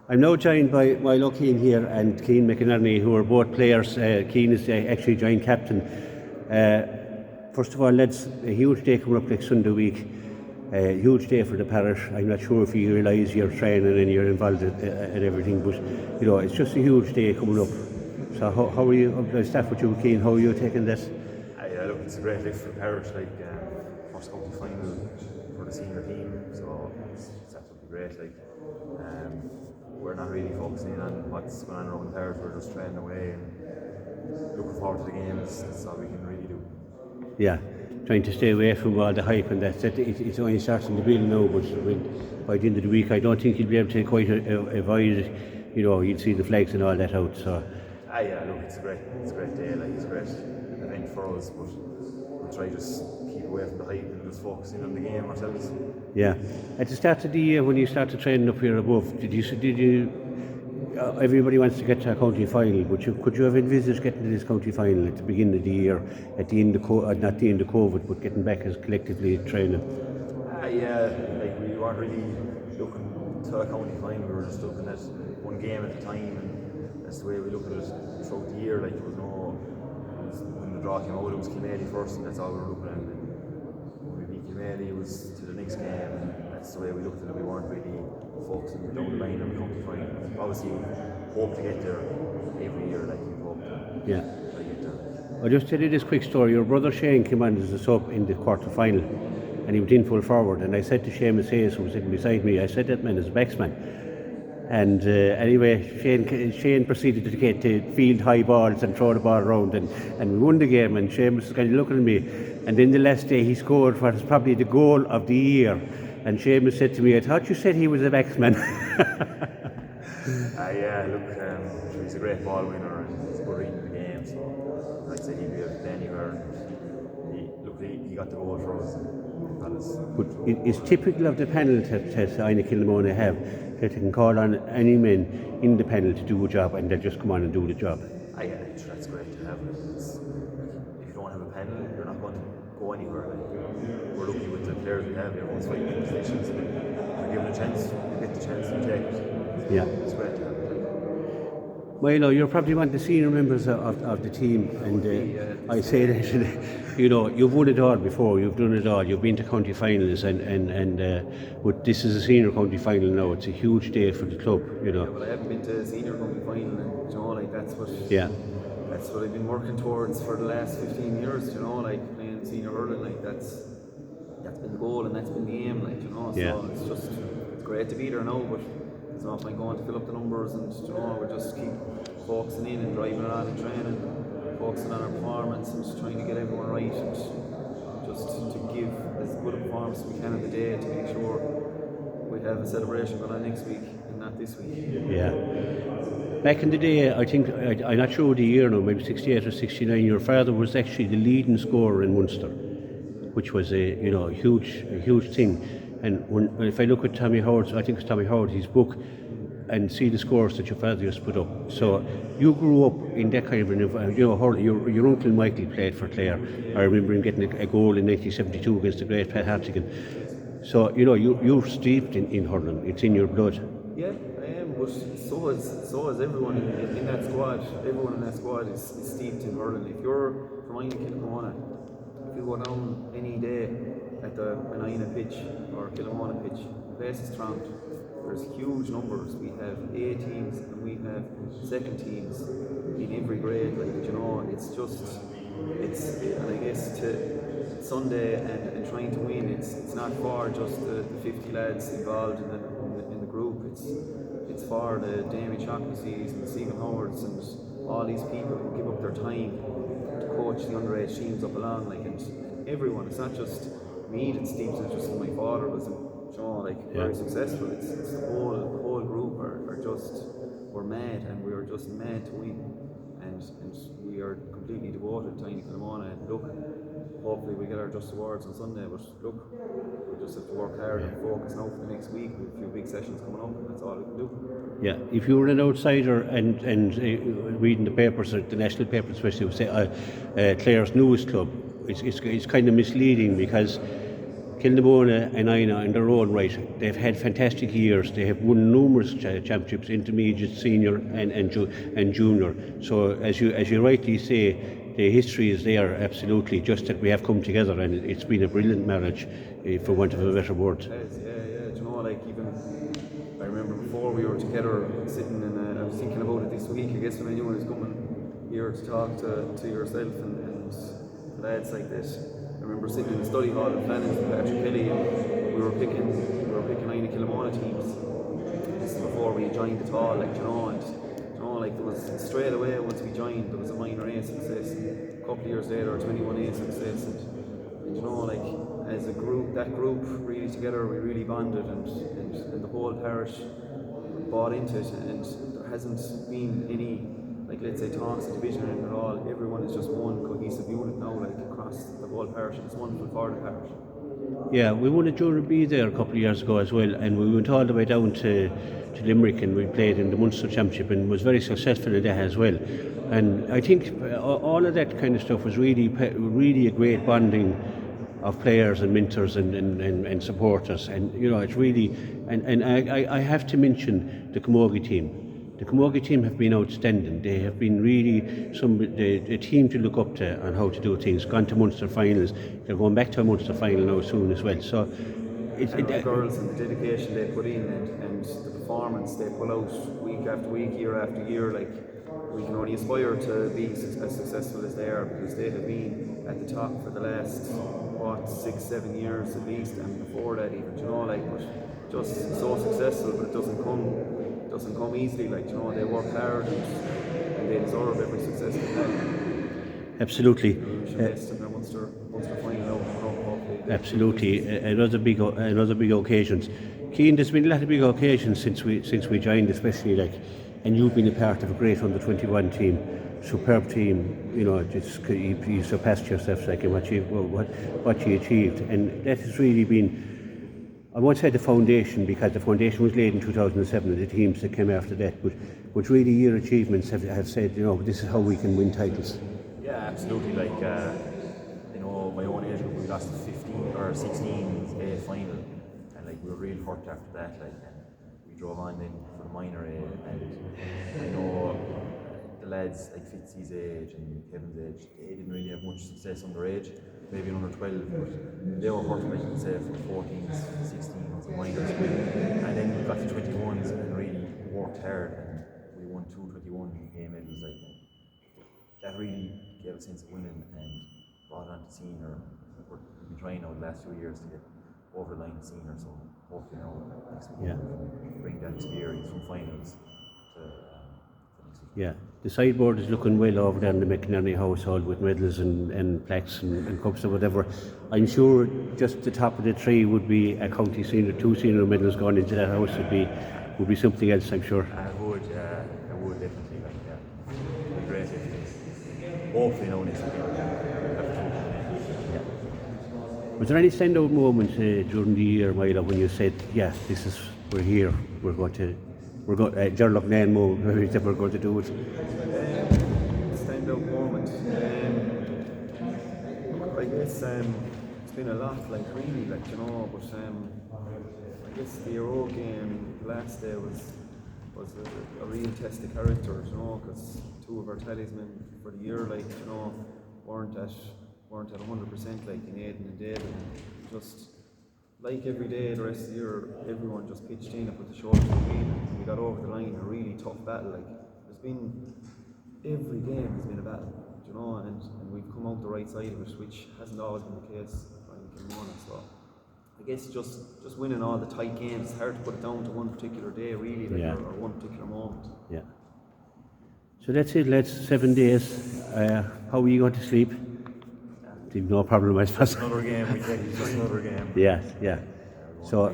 I'm now joined by Milo Keane here and Keane McInerney, who are both players. Keane is actually joint captain. First of all, lads, a huge day coming up next Sunday week. A huge day for the parish. I'm not sure if you realise you're training and you're involved in everything, but you know it's just a huge day coming up. So how are you? I'll start with you, Keane. How are you taking this? Yeah, look, it's a great lift for the parish. First county final for the senior team, so it's absolutely great. We're not really focusing on what's going on around the parish. We're just training away and looking forward to the games. That's all we can really do. Yeah, trying to stay away from all the hype and that. It's only starting to build now, but by the end of the week, I don't think you'll be able to quite avoid it. You know, you'll see the flags and all that out. So. Yeah, look, it's a great day. It's a great event for us, but we'll try just keep away from the hype and just focusing on the game ourselves. Yeah. At the start of the year, when you started training up here above, did you? Everybody wants to get to a county final, but could you have envisaged getting to this county final at the beginning of the year, at the end of not the end of COVID, but getting back as collectively training? Yeah, we weren't really looking to a county final. We were just looking at one game at a time, and that's the way we look at it throughout the year. There was when the draw came out, it was Kilmaley first, and that's all we were looking at. And when we beat Kilmaley, it was to the next game, and that's the way we looked at it. We weren't really focusing down the line on the county final. Obviously, we hope to get there every year, we hope to get there. I'll just tell you this quick story. Your brother Cian came on as a sub in the quarter final, and he went in full forward. And I said to Seamus Hayes, who was sitting beside me, I said that man is a backsman. And anyway, Cian proceeded to get to field high balls and throw the ball around, and we won the game. And Seamus was kind of looking at me. And then the last day, he scored what was probably the goal of the year. And Seamus said to me, I thought you said he was a backsman. Yeah, look, he's a great ball winner and he's good reading the game, so I'd say he'd be able to play anywhere. He got the goal for us. But it's typical of the panel that Inagh-Kilnamona have, that they can call on any men in the panel to do a job and they'll just come on and do the job. Yeah, that's great to have. If you don't have a panel, you're not going to go anywhere. We're lucky with the players we have. Everyone's fighting for positions, and if you're given a chance, you get the chance to take it. Yeah. It's great to have. Milo, you're probably one of the senior members of the team, and I say that you know you've won it all before, you've done it all, you've been to county finals, and but this is a senior county final now. It's a huge day for the club, you know. Yeah, but I haven't been to a senior county final, and you know, that's what. Yeah. That's what I've been working towards for the last 15 years. You know, playing senior hurling, that's been the goal and that's been the aim. You know, so it's great to be there now, but. There's no point going to fill up the numbers, and you know, we just keep focusing in and driving it on and training, focusing on our performance and just trying to get everyone right and just to give as good a performance as we can on the day to make sure we have a celebration going on next week and not this week. Yeah. Back in the day, I think, I'm not sure the year now, maybe 68 or 69, your father was actually the leading scorer in Munster, which was a huge thing. And if I look at Tommy Howard's, I think it's Tommy Howard, his book, and see the scores that your father used to put up. So you grew up in that kind of an environment. You know, your uncle Michael played for Clare. I remember him getting a goal in 1972 against the great Pat Hartigan. So, you know, you're steeped in hurling. It's in your blood. Yeah, I am, but so is everyone in that squad. Everyone in that squad is steeped in hurling. If you're from Inagh-Kilnamona, if you go down any day at the Inagh pitch or Kilnamona pitch, the place is trammed. There's huge numbers. We have A teams and we have second teams in every grade. You know, and I guess to Sunday and trying to win, it's not for just the 50 lads involved in the group. It's for the Damien Shockley's and the Stephen Howards and all these people who give up their time to coach the underage teams up along, and everyone. It's not just me that steeps it, just my father was very successful. It's the whole group we're mad, and we are just mad to win, and we are completely devoted to Inagh-Kilnamona. And look, hopefully we get our just awards on Sunday, but look, we just have to work hard and focus now for the next week. We have a few big sessions coming up, and that's all we can do. Yeah, if you were an outsider and reading the papers, or the national papers especially, would say Clare's newest club, it's kind of misleading, because Kilnamona and Inagh in their own right, they've had fantastic years. They have won numerous championships, intermediate, senior and junior. So as you rightly say, the history is there, absolutely, just that we have come together, and it's been a brilliant marriage, for want of a better word. Yeah. Do you know, like, even I remember before we were together sitting in I was thinking about it this week, I guess, when anyone was coming here to talk to yourself and lads like this. I remember sitting in the study hall and planning for Patrick Kelly, and we were picking Inagh-Kilnamona teams. This is before we joined at all, like, you know, and you know, like, there was straight away once we joined, there was a minor A success. A couple of years later, 21A success, and you know, like, as a group, that group really together, we really bonded, and the whole parish bought into it, and there hasn't been any, like, let's say, talks of division in it at all. Everyone is just one cohesive unit now, like, across the whole parish. It's wonderful for the parish. Yeah, we won a Junior B there a couple of years ago as well, and we went all the way down to Limerick, and we played in the Munster Championship and was very successful in that as well. And I think all of that kind of stuff was really a great bonding of players and mentors and supporters, and you know, it's really, and I have to mention the Camogie team. The Camogie team have been outstanding. They have been really a team to look up to on how to do things. Gone to Munster finals. They're going back to a Munster final now soon as well. So the girls and the dedication they put in, and the performance they pull out week after week, year after year, like, we can only aspire to be as successful as they are, because they have been at the top for the last 6-7 years at least, and before that even, you know, like, but just so successful, but it doesn't come easily, like, you know, they work hard, and they deserve every success they have. Absolutely. Absolutely, another big occasions. Keane, there's been a lot of big occasions since we joined, especially, like, and you've been a part of a great under-21 team, superb team. You know, you surpassed yourself, like, in what you achieved, and that has really been, I won't say the foundation, because the foundation was laid in 2007 and the teams that came after that, but really your achievements have said, you know, this is how we can win titles. Yeah, absolutely. Like, you know, my own age group, we lost 15 or 16 A final, and like, we were real hurt after that. Like, and we drove on then for the minor A, and I know the lads like Fitzy's age and Kevin's age, they didn't really have much success underage, maybe under 12, but they were hurt, like you say, for 14s, 16s, minors, and then we got to 21s and really worked hard, and we won 2 21 A medals, like, and that really gave a sense of winning and brought on to senior. We've been trying now the last 2 years to get over the line to senior, so hopefully now next week we'll bring that experience from finals to next week. Yeah, the sideboard is looking well over there in the McInerney household with medals and plaques and cups or whatever. I'm sure just the top of the tree would be a county senior, 2 senior medals going into that house would be something else, I'm sure. I would definitely, like, yeah. It'd be great if hopefully now next week. Was there any standout moment during the year, Milo, when you said, yeah, we're here, we're going to Gerlock Nanmo, we're going to do it? Standout moment. I guess it's been a lot, like, really, like, you know, but I guess the Euro game last day was a real test of character, you know, because 2 of our talismen for the year, like, you know, weren't at 100%, like, in Aidan and David, and just like every day the rest of the year, everyone just pitched in and put the shoulder to the wheel, and we got over the line. A really tough battle. Like, every game has been a battle, you know, and we've come out the right side of it, which hasn't always been the case for Inagh-Kilnamona. So I guess just winning all the tight games, it's hard to put it down to one particular day, really, like, or one particular moment. Yeah. So that's it, lads. 7 days. How are you going to sleep? No problem, I suppose. Another game, we take it, just another game. Yeah. So,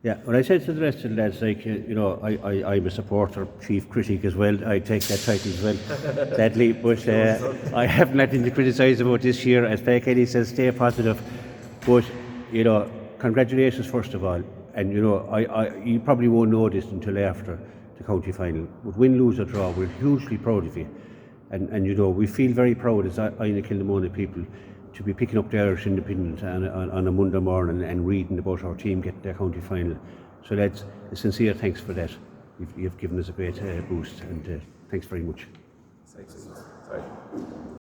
yeah, when I said to the rest of the lads, like, you know, I'm a supporter, chief critic as well. I take that title as well, sadly, but I have nothing to criticise about this year. As Pat Kelly says, stay positive. But, you know, congratulations first of all. And, you know, you probably won't know this until after the county final. But win, lose or draw, we're hugely proud of you. And you know, we feel very proud as Inagh-Kilnamona people to be picking up the Irish Independent on a Monday morning and reading about our team getting their county final. So lads, a sincere thanks for that. You've given us a great boost, and thanks very much. Thanks.